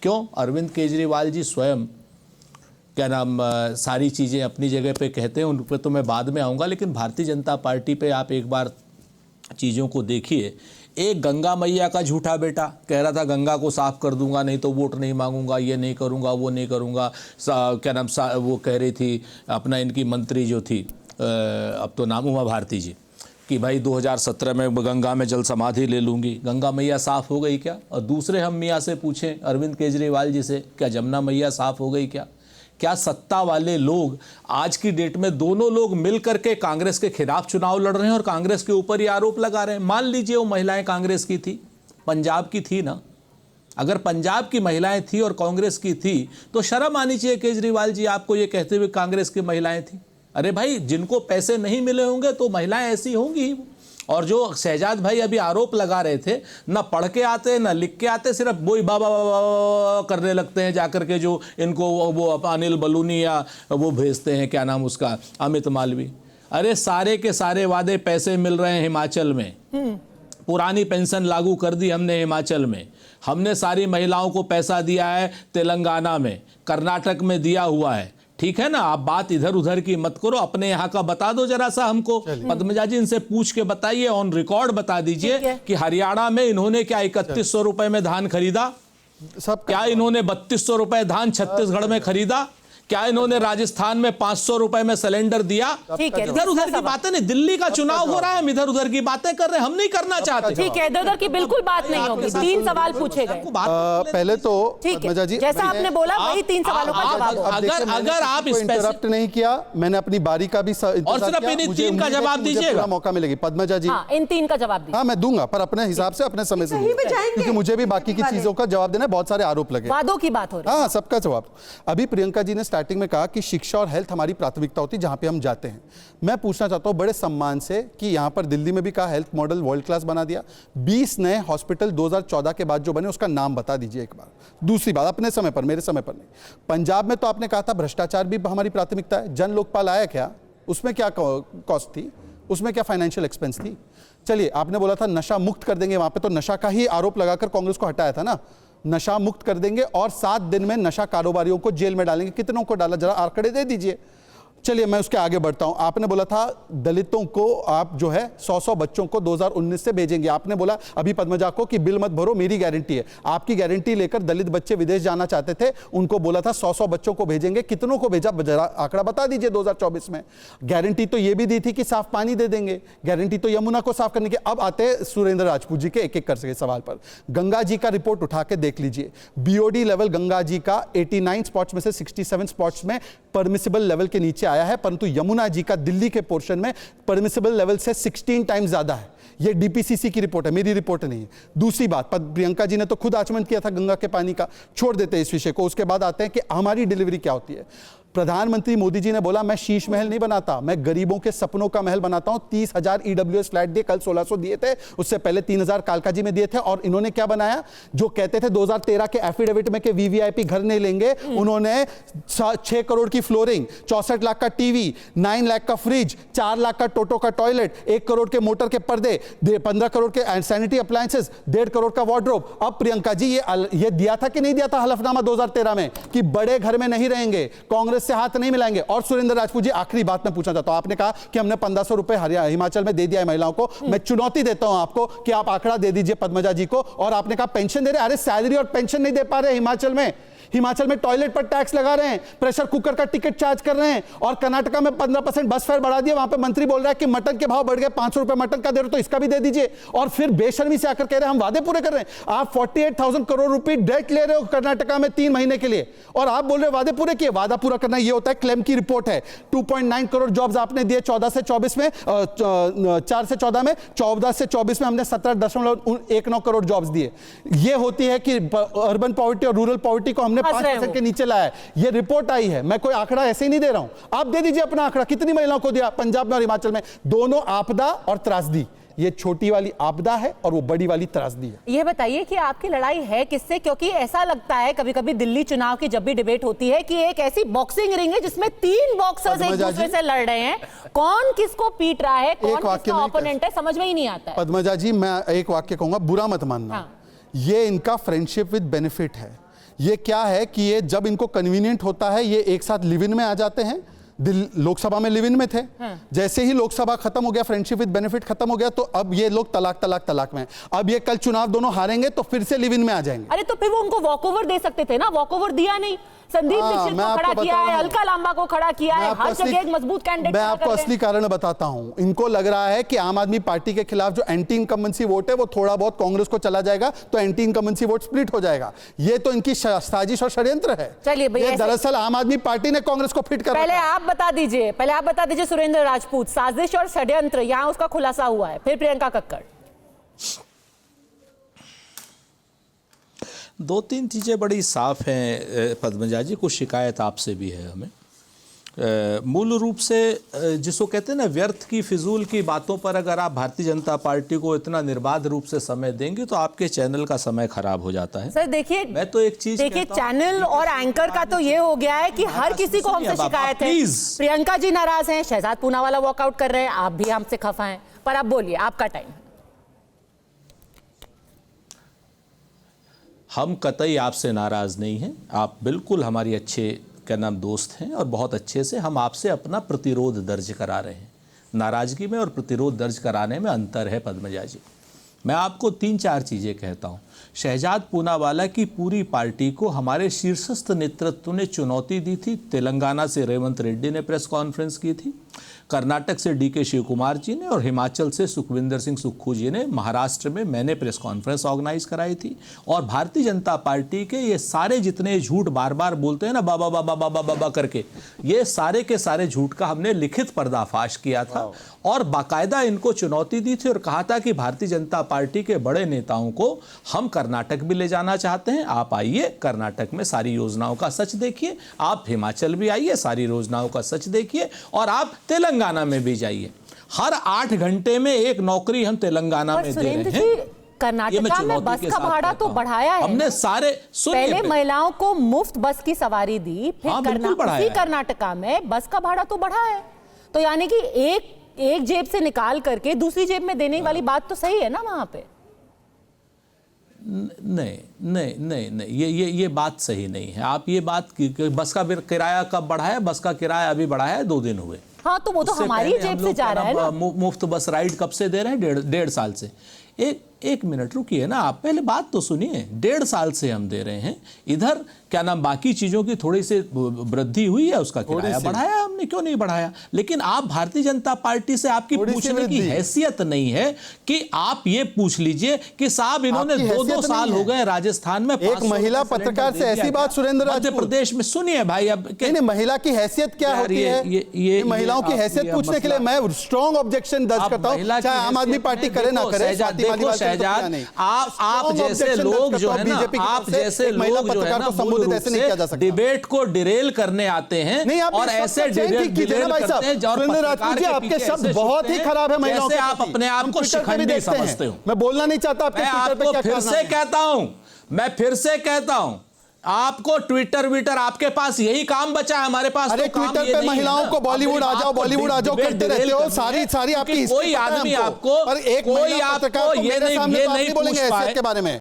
क्यों? अरविंद केजरीवाल जी स्वयं क्या नाम सारी चीज़ें अपनी जगह पे कहते हैं, उन पर तो मैं बाद में आऊँगा, लेकिन भारतीय जनता पार्टी पे आप एक बार चीज़ों को देखिए। एक गंगा मैया का झूठा बेटा कह रहा था गंगा को साफ कर दूंगा, नहीं तो वोट नहीं मांगूंगा, ये नहीं करूंगा, वो नहीं करूंगा। क्या नाम वो कह रही थी अपना, इनकी मंत्री जो थी अब तो नाम उमा भारती जी, कि भाई 2017 में गंगा में जल समाधि ले लूंगी। गंगा मैया साफ हो गई क्या? और दूसरे हम मियाँ से पूछें, अरविंद केजरीवाल जी से, क्या जमुना मैया साफ हो गई क्या? क्या सत्ता वाले लोग आज की डेट में दोनों लोग मिल करके कांग्रेस के खिलाफ चुनाव लड़ रहे हैं और कांग्रेस के ऊपर ही आरोप लगा रहे हैं? मान लीजिए वो महिलाएं कांग्रेस की थी, पंजाब की थी ना, अगर पंजाब की महिलाएं थी और कांग्रेस की थी तो शर्म आनी चाहिए केजरीवाल जी आपको ये कहते हुए कांग्रेस की महिलाएं थी। अरे भाई, जिनको पैसे नहीं मिले होंगे तो महिलाएं ऐसी होंगी। और जो शहजाद भाई अभी आरोप लगा रहे थे, ना पढ़ के आते ना लिख के आते, सिर्फ वही बाबा बाबा करने लगते हैं जाकर के, जो इनको वो अनिल बलूनी या वो भेजते हैं, क्या नाम उसका, अमित मालवी। अरे सारे के सारे वादे पैसे मिल रहे हैं हिमाचल में। पुरानी पेंशन लागू कर दी हमने हिमाचल में, हमने सारी महिलाओं को पैसा दिया है तेलंगाना में, कर्नाटक में दिया हुआ है। ठीक है ना, आप बात इधर उधर की मत करो, अपने यहाँ का बता दो जरा सा हमको। पद्मजा जी, इनसे पूछ के बताइए, ऑन रिकॉर्ड बता दीजिए कि हरियाणा में इन्होंने क्या 3100 रुपए में धान खरीदा? क्या इन्होंने 3200 रुपए धान छत्तीसगढ़ में खरीदा? क्या इन्होंने राजस्थान में 500 रुपए में सिलेंडर दिया? इधर उधर की बातें नहीं, दिल्ली का चुनाव हो रहा है, हम इधर उधर की बातें कर रहे हैं, हम नहीं करना चाहते। ठीक है, इधर उधर की बिल्कुल बात नहीं होगी। 3 सवाल पूछे गए पहले तो, ठीक है, जैसा आपने बोला वही 3 सवालों का जवाब। अगर आप इंटरप्ट नहीं किया, मैंने अपनी बारी का भी और सिर्फ इन 3 का जवाब दीजिएगा, मौका मिलेगी। पद्मजा जी, इन 3 का जवाब दीजिए। हाँ मैं दूंगा, पर अपने हिसाब से अपने समय से, क्योंकि मुझे भी बाकी की चीजों का जवाब देना है। बहुत सारे आरोप लगे, वादों की बात हो रही है। हाँ, सबका जवाब। अभी प्रियंका जी ने स्टार्टिंग में कहा कि शिक्षा और हेल्थ हमारी प्राथमिकता होती है जहां पे हम जाते हैं। मैं पूछना चाहता हूं बड़े सम्मान से कि यहां पर दिल्ली में भी कहा हेल्थ मॉडल वर्ल्ड क्लास बना दिया, 20 नए हॉस्पिटल 2014 के बाद जो बने उसका नाम बता दीजिए एक बार। दूसरी बात, अपने समय पर, मेरे समय पर नहीं। पंजाब में तो आपने कहा था भ्रष्टाचार भी हमारी प्राथमिकता है। जन लोकपाल आया क्या? उसमें क्या कॉस्ट थी? उसमें क्या फाइनेंशियल एक्सपेंस थी? चलिए, आपने बोला था नशा मुक्त कर देंगे, वहां पर तो नशा का ही आरोप लगाकर कांग्रेस को हटाया था ना। नशा मुक्त कर देंगे और 7 दिन में नशा कारोबारियों को जेल में डालेंगे। कितनों को डाला, जरा आंकड़े दे दीजिए। चलिए मैं उसके आगे बढ़ता हूं। आपने बोला था दलितों को आप जो है 100 बच्चों को 2019 से भेजेंगे। आपने बोला अभी पद्मजा को कि बिल मत भरो, मेरी गारंटी है। आपकी गारंटी लेकर दलित बच्चे विदेश जाना चाहते थे, उनको बोला था 100 बच्चों को भेजेंगे। कितनों को भेजा, जरा आंकड़ा बता दीजिए 2024 में। गारंटी तो यह भी दी थी कि साफ पानी दे देंगे, गारंटी तो यमुना को साफ करने की। अब आते हैं सुरेंद्र राजपूत जी के एक एक कर सवाल पर। गंगा जी का रिपोर्ट उठा के देख लीजिए। बीओडी लेवल गंगा जी का 89 स्पॉट्स में से 67 स्पॉट्स में परमिसिबल लेवल के नीचे आया है, परंतु यमुना जी का दिल्ली के पोर्शन में परमिसिबल लेवल से 16 टाइम्स ज्यादा है। यह डीपीसीसी की रिपोर्ट है, मेरी रिपोर्ट नहीं है। दूसरी बात, प्रियंका जी ने तो खुद आचमन किया था गंगा के पानी का, छोड़ देते हैं इस विषय को। उसके बाद आते हैं कि हमारी डिलीवरी क्या होती है। प्रधानमंत्री मोदी जी ने बोला मैं शीश महल नहीं बनाता, मैं गरीबों के सपनों का महल बनाता हूं। 30,000 ईडब्ल्यूएस फ्लैट दिए, कल 1600 दिए थे, उससे पहले 3,000 कालका जी में दिए थे। और इन्होंने क्या बनाया, जो कहते थे 2013 के एफिडेविट में कि वीवीआईपी घर नहीं लेंगे, उन्होंने 6 करोड़ की फ्लोरिंग, 64 लाख का टीवी, 9 लाख का फ्रिज, 4 लाख का टोटो का टॉयलेट, 1 करोड़ के मोटर के पर्दे, 15 करोड़ के सैनिटरी अप्लायंसेस, 1.5 करोड़ का वार्डरोब। अब प्रियंका जी ये दिया था कि नहीं दिया था हलफनामा 2013 में कि बड़े घर में नहीं रहेंगे, कांग्रेस से हाथ नहीं मिलाएंगे। और सुरेंद्र राजपूत जी, आखिरी बात मैं पूछना चाहता हूं। आपने कहा कि हमने 1500 रुपए हिमाचल में दे दिया है महिलाओं को। मैं चुनौती देता हूं आपको कि आप आंकड़ा दे दीजिए पद्मजा जी को। और आपने कहा पेंशन दे रहे, अरे सैलरी और पेंशन नहीं दे पा रहे हिमाचल में। हिमाचल में टॉयलेट पर टैक्स लगा रहे हैं, प्रेशर कुकर का टिकट चार्ज कर रहे हैं, और कर्नाटका में 15% बस फेयर बढ़ा दिया। वहां पे मंत्री बोल रहा है कि मटन के भाव बढ़ गए, 500 रुपए मटन का दे रहे हो, तो इसका भी दे दीजिए। और फिर बेशर्मी से आकर कह रहे हैं हम वादे पूरे कर रहे हैं। आप 48,000 करोड़ रुपए डेट ले रहे हो कर्नाटका में 3 महीने के लिए, और आप बोल रहे हो वादे पूरे किए। वादा पूरा करना ये होता है, क्लेम की रिपोर्ट है। 2.9 करोड़ जॉब्स आपने दिए 14 से 24 में, 4 से 14 में, 14 से 24 में हमने 17.19 करोड़ जॉब्स दिए। ये होती है कि अर्बन पॉवर्टी और रूरल पॉवर्टी को हमने 5% के नीचे लाया है। ये रिपोर्ट आई है, मैं कोई आंकड़ा ऐसे ही नहीं दे रहा हूं। आप दे दीजिए अपना आंकड़ा, कितनी महिलाओं को दिया पंजाब में और हिमाचल में। दोनों आपदा और त्रासदी, ये छोटी वाली आपदा है और वो बड़ी वाली त्रासदी है। ये बताइए कि आपकी लड़ाई है किससे, क्योंकि ऐसा लगता है कभी कभी दिल्ली चुनाव की जब भी डिबेट होती है कि एक ऐसी बॉक्सिंग रिंग है जिसमें 3 बॉक्सर्स एक दूसरे से लड़ रहे हैं, कौन किसको पीट रहा है, कौन किसका ओपोनेंट है, समझ में ही नहीं आता है। पद्मजा जी, मैं एक वाक्य कहूंगा, बुरा मत मानना। ये इनका फ्रेंडशिप विद बेनिफिट है। ये क्या है कि ये जब इनको कन्वीनियंट होता है ये एक साथ लिव इन में आ जाते हैं। लोकसभा में लिव इन में थे, जैसे ही लोकसभा खत्म हो गया, फ्रेंडशिप विद बेनिफिट खत्म हो गया, तो अब ये लोग तलाक में। अब ये कल चुनाव दोनों हारेंगे तो फिर से लिव इन में आ जाएंगे। अरे तो फिर वो उनको वॉकओवर दे सकते थे ना, वॉकओवर दिया नहीं। संदीप दीक्षित को खड़ा किया है, अलका लांबा को खड़ा किया है, हर जगह एक मजबूत कैंडिडेट। मैं आपको असली कारण बताता हूं। इनको लग रहा है कि आम आदमी पार्टी के खिलाफ जो एंटी इनकम्बेंसी वोट है वो थोड़ा बहुत कांग्रेस को चला जाएगा, तो एंटी इनकम्बेंसी वोट स्प्लिट हो जाएगा। ये तो इनकी साजिश और षड्यंत्र है। चलिए भैया, दरअसल आम आदमी पार्टी ने कांग्रेस को फिट कर पहले आप बता दीजिए सुरेंद्र राजपूत, साजिश और षड्यंत्र यहां उसका खुलासा हुआ है, फिर प्रियंका कक्कड़। दो तीन चीज़ें बड़ी साफ हैं पद्मजा जी, कुछ शिकायत आपसे भी है हमें। मूल रूप से जिसको कहते हैं ना व्यर्थ की फिजूल की बातों पर अगर आप भारतीय जनता पार्टी को इतना निर्बाध रूप से समय देंगे तो आपके चैनल का समय खराब हो जाता है। सर देखिए, मैं तो एक चीज देखिए, चैनल और एंकर का तो ये हो गया है कि हर किसी को हमसे शिकायत है। प्रियंका जी नाराज हैं, शहजाद पूनावाला वॉकआउट कर रहे हैं, आप भी हमसे खफा हैं, पर आप बोलिए, आपका टाइम है। हम कतई आपसे नाराज नहीं हैं, आप बिल्कुल हमारी अच्छे क्या नाम दोस्त हैं और बहुत अच्छे से हम आपसे अपना प्रतिरोध दर्ज करा रहे हैं। नाराजगी में और प्रतिरोध दर्ज कराने में अंतर है पद्मजा जी। मैं आपको 3-4 चीज़ें कहता हूँ। शहजाद पूनावाला की पूरी पार्टी को हमारे शीर्षस्थ नेतृत्व ने चुनौती दी थी। तेलंगाना से रेवंत रेड्डी ने प्रेस कॉन्फ्रेंस की थी, कर्नाटक से DK शिव कुमार जी ने और हिमाचल से सुखविंदर सिंह सुक्खू जी ने, महाराष्ट्र में मैंने प्रेस कॉन्फ्रेंस ऑर्गेनाइज कराई थी। और भारतीय जनता पार्टी के ये सारे जितने झूठ बार बार बोलते हैं ना बाबा बाबा बाबा बाबा करके, ये सारे के सारे झूठ का हमने लिखित पर्दाफाश किया था और बाकायदा इनको चुनौती दी थी और कहा था कि भारतीय जनता पार्टी के बड़े नेताओं को हम कर्नाटक भी ले जाना चाहते हैं। आप आइए, कर्नाटक में सारी योजनाओं का सच देखिए, आप हिमाचल भी आइए, सारी योजनाओं का सच देखिए, और आप तेलंगाना में भी जाइए। हर 8 घंटे में एक नौकरी हम तेलंगाना में दे रहे हैं। कर्नाटका में बस का भाड़ा तो बढ़ाया है हमने सारे। पहले महिलाओं को मुफ्त बस की सवारी दी, फिर कर्नाटका में बस का भाड़ा तो बढ़ा है। तो यानी कि एक जेब से निकाल करके दूसरी जेब में देने वाली बात तो सही है ना वहां पे? नहीं, ये बात सही नहीं है। आप ये बात बस का किराया कब बढ़ा है? बस का किराया अभी बढ़ा है, 2 दिन हुए। हाँ, तो वो तो हमारी जेब से जा रहा है ना। मुफ्त बस राइड कब से दे रहे हैं? 1.5 साल से। एक मिनट रुकिए ना, आप पहले बात तो सुनिए। 1.5 साल से हम दे रहे हैं। इधर क्या नाम बाकी चीजों की थोड़ी सी वृद्धि हुई है, उसका किराया बढ़ाया हमने, क्यों नहीं बढ़ाया? लेकिन आप भारतीय जनता पार्टी से आपकी पूछने की हैसियत नहीं है कि आप ये पूछ लीजिए कि साहब इन्होंने 2-2 साल हो गए राजस्थान में। एक महिला पत्रकार से ऐसी बात सुरेंद्र मध्य प्रदेश में सुनिए भाई। अब नहीं, महिला की हैसियत क्या होती है? ये महिलाओं की हैसियत पूछने के लिए मैं स्ट्रॉन्ग ऑब्जेक्शन दर्ज करता हूं, चाहे आम आदमी पार्टी करे ना करे। शहजाद, आप जैसे लोग जो है ना, आप जैसे लोग जो है ना ऐसे नहीं किया जा सकता। डिबेट को डिरेल करने आते हैं और ऐसे डिरेल करते हैं। सुरेंद्र राजपूत जी, आपके शब्द बहुत ही खराब है महिलाओं के। आप अपने आप को शिखंडी समझते हो। मैं बोलना नहीं चाहता, मैं आपको फिर से कहता हूं, आपको ट्विटर आपके पास यही काम बचा है, हमारे पास अरे तो ट्विटर पे महिलाओं को बॉलीवुड आ जाओ करते रहते हो। सारी आपकी कोई आदमी आपको, कोई आप पत्रकार को मेरे सामने तो आप नहीं बोलेंगे हैसियत के बारे में।